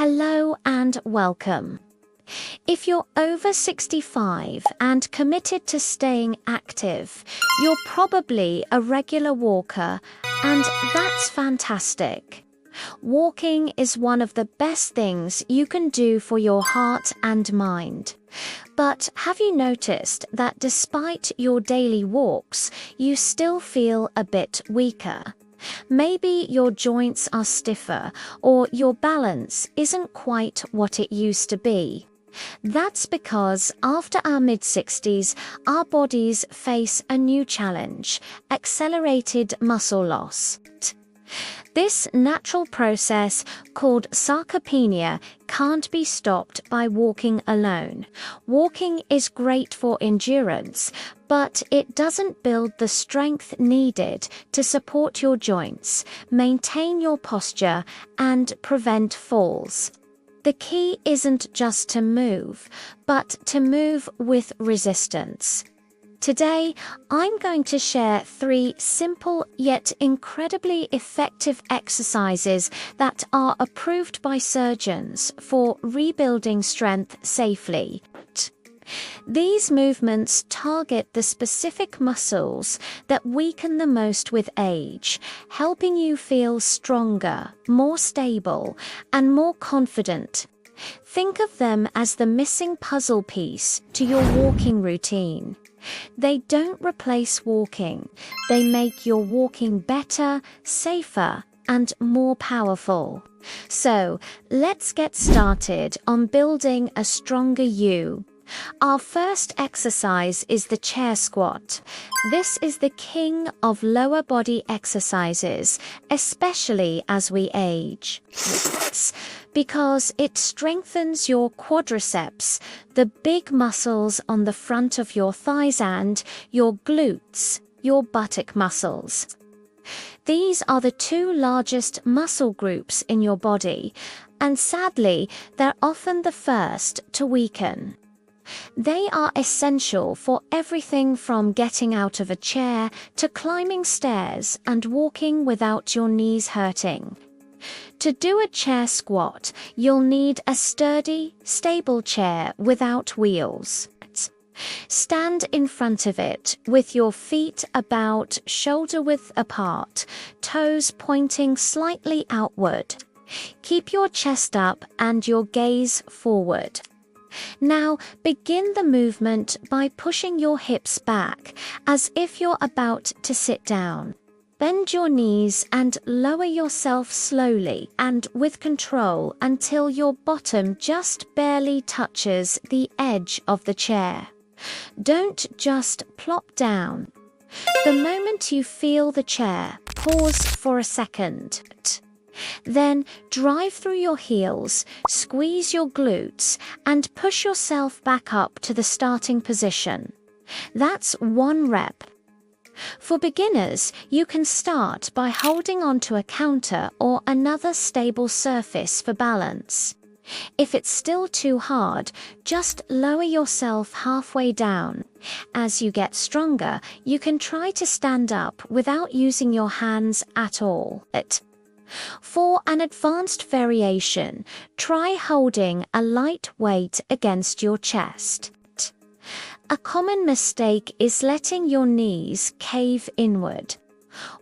Hello and welcome. If you're over 65 and committed to staying active, you're probably a regular walker, and that's fantastic. Walking is one of the best things you can do for your heart and mind. But have you noticed that despite your daily walks, you still feel a bit weaker? Maybe your joints are stiffer or your balance isn't quite what it used to be. That's because after our mid-60s, our bodies face a new challenge: accelerated muscle loss. This natural process, called sarcopenia, can't be stopped by walking alone. Walking is great for endurance, but it doesn't build the strength needed to support your joints, maintain your posture, and prevent falls. The key isn't just to move, but to move with resistance. Today, I'm going to share 3 simple yet incredibly effective exercises that are approved by surgeons for rebuilding strength safely. These movements target the specific muscles that weaken the most with age, helping you feel stronger, more stable, and more confident. Think of them as the missing puzzle piece to your walking routine. They don't replace walking. They make your walking better, safer, and more powerful. So, let's get started on building a stronger you. Our first exercise is the chair squat. This is the king of lower body exercises, especially as we age, because it strengthens your quadriceps, the big muscles on the front of your thighs, and your glutes, your buttock muscles. These are the 2 largest muscle groups in your body, and sadly, they're often the first to weaken. They are essential for everything from getting out of a chair to climbing stairs and walking without your knees hurting. To do a chair squat, you'll need a sturdy, stable chair without wheels. Stand in front of it with your feet about shoulder width apart, toes pointing slightly outward. Keep your chest up and your gaze forward. Now, begin the movement by pushing your hips back, as if you're about to sit down. Bend your knees and lower yourself slowly and with control until your bottom just barely touches the edge of the chair. Don't just plop down. The moment you feel the chair, pause for a second. Then drive through your heels, squeeze your glutes, and push yourself back up to the starting position. That's 1 rep. For beginners, you can start by holding onto a counter or another stable surface for balance. If it's still too hard, just lower yourself halfway down. As you get stronger, you can try to stand up without using your hands at all. For an advanced variation, try holding a light weight against your chest. A common mistake is letting your knees cave inward.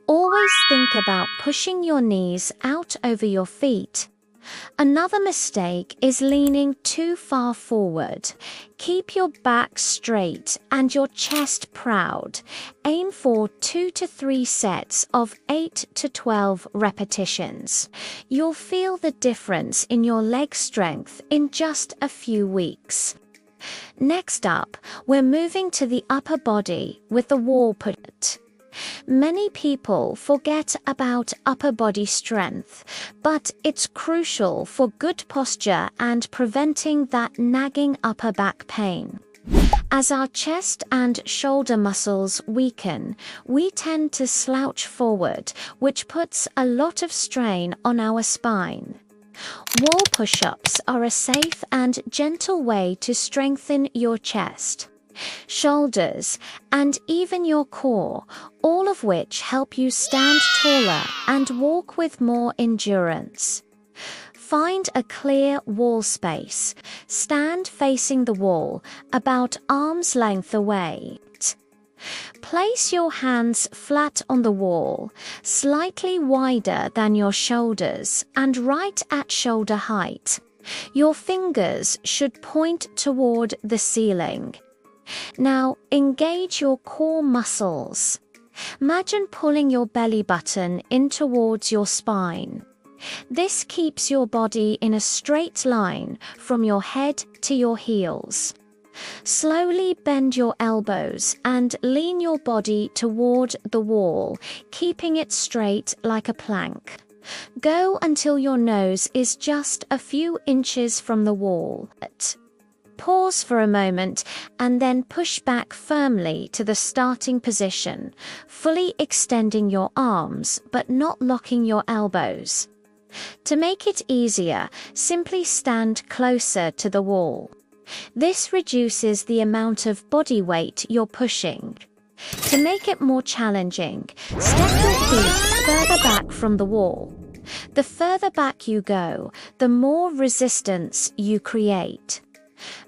Always think about pushing your knees out over your feet. Another mistake is leaning too far forward. Keep your back straight and your chest proud. Aim for 2 to 3 sets of 8 to 12 repetitions. You'll feel the difference in your leg strength in just a few weeks. Next up, we're moving to the upper body with the wall put. Many people forget about upper body strength, but it's crucial for good posture and preventing that nagging upper back pain. As our chest and shoulder muscles weaken, we tend to slouch forward, which puts a lot of strain on our spine. Wall push-ups are a safe and gentle way to strengthen your chest, shoulders, and even your core, all of which help you stand taller and walk with more endurance. Find a clear wall space. Stand facing the wall, about arm's length away. Place your hands flat on the wall, slightly wider than your shoulders and right at shoulder height. Your fingers should point toward the ceiling. Now engage your core muscles. Imagine pulling your belly button in towards your spine. This keeps your body in a straight line from your head to your heels. Slowly bend your elbows and lean your body toward the wall, keeping it straight like a plank. Go until your nose is just a few inches from the wall. Pause for a moment and then push back firmly to the starting position, fully extending your arms but not locking your elbows. To make it easier, simply stand closer to the wall. This reduces the amount of body weight you're pushing. To make it more challenging, step your feet further back from the wall. The further back you go, the more resistance you create.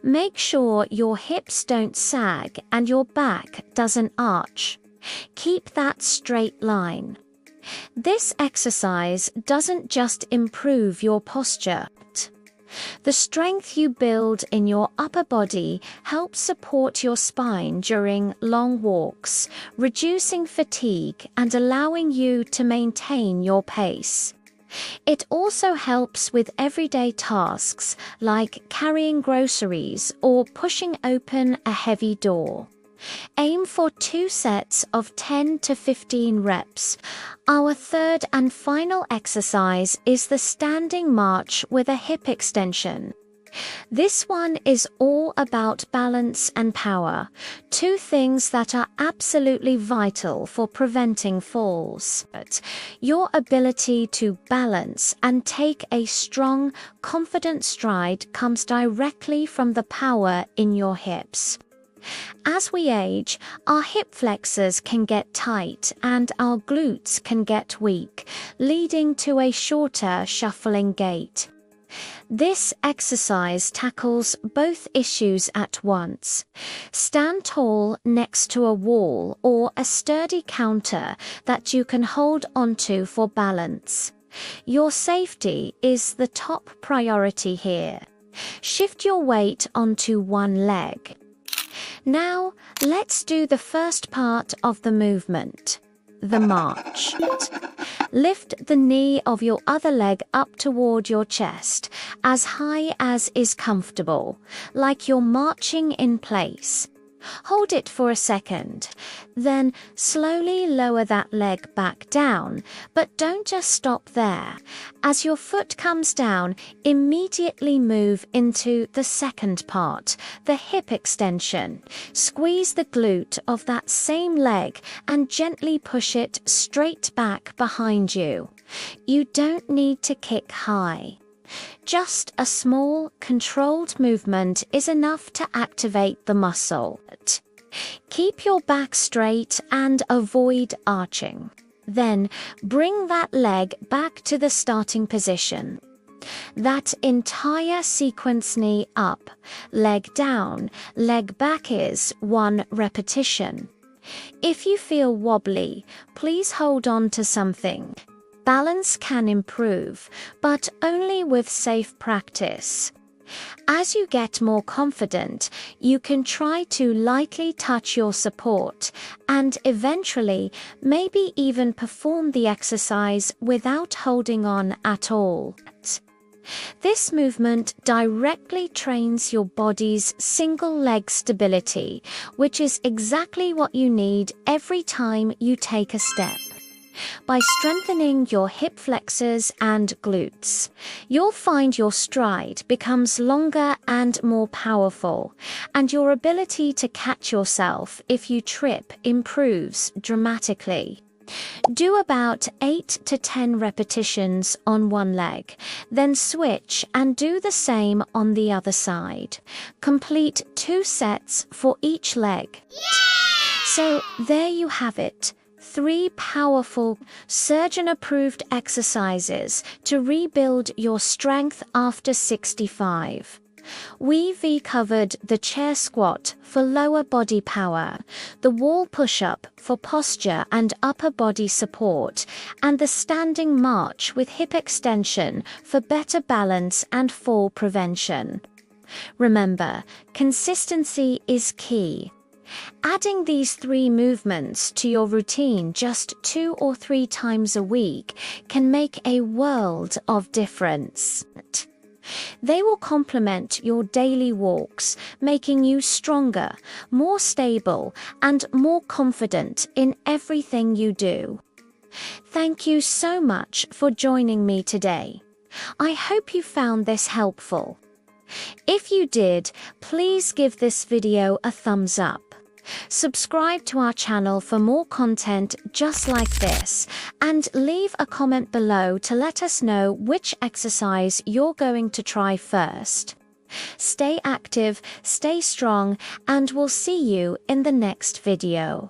Make sure your hips don't sag and your back doesn't arch. Keep that straight line. This exercise doesn't just improve your posture. The strength you build in your upper body helps support your spine during long walks, reducing fatigue and allowing you to maintain your pace. It also helps with everyday tasks like carrying groceries or pushing open a heavy door. Aim for 2 sets of 10 to 15 reps. Our third and final exercise is the standing march with a hip extension. This one is all about balance and power, 2 things that are absolutely vital for preventing falls. Your ability to balance and take a strong, confident stride comes directly from the power in your hips. As we age, our hip flexors can get tight and our glutes can get weak, leading to a shorter, shuffling gait. This exercise tackles both issues at once. Stand tall next to a wall or a sturdy counter that you can hold onto for balance. Your safety is the top priority here. Shift your weight onto one leg. Now, let's do the first part of the movement, the march. Lift the knee of your other leg up toward your chest, as high as is comfortable, like you're marching in place. Hold it for a second, then slowly lower that leg back down, but don't just stop there. As your foot comes down, immediately move into the second part, the hip extension. Squeeze the glute of that same leg and gently push it straight back behind you. You don't need to kick high. Just a small, controlled movement is enough to activate the muscle. Keep your back straight and avoid arching. Then, bring that leg back to the starting position. That entire sequence, knee up, leg down, leg back, is 1 repetition. If you feel wobbly, please hold on to something. Balance can improve, but only with safe practice. As you get more confident, you can try to lightly touch your support and eventually maybe even perform the exercise without holding on at all. This movement directly trains your body's single leg stability, which is exactly what you need every time you take a step. By strengthening your hip flexors and glutes, you'll find your stride becomes longer and more powerful, and your ability to catch yourself if you trip improves dramatically. Do about 8 to 10 repetitions on one leg, then switch and do the same on the other side. Complete 2 sets for each leg. So there you have it. 3 powerful, surgeon-approved exercises to rebuild your strength after 65. We've covered the chair squat for lower body power, the wall push-up for posture and upper body support, and the standing march with hip extension for better balance and fall prevention. Remember, consistency is key. Adding these 3 movements to your routine just 2 or 3 times a week can make a world of difference. They will complement your daily walks, making you stronger, more stable, and more confident in everything you do. Thank you so much for joining me today. I hope you found this helpful. If you did, please give this video a thumbs up. Subscribe to our channel for more content just like this, and leave a comment below to let us know which exercise you're going to try first. Stay active, stay strong, and we'll see you in the next video.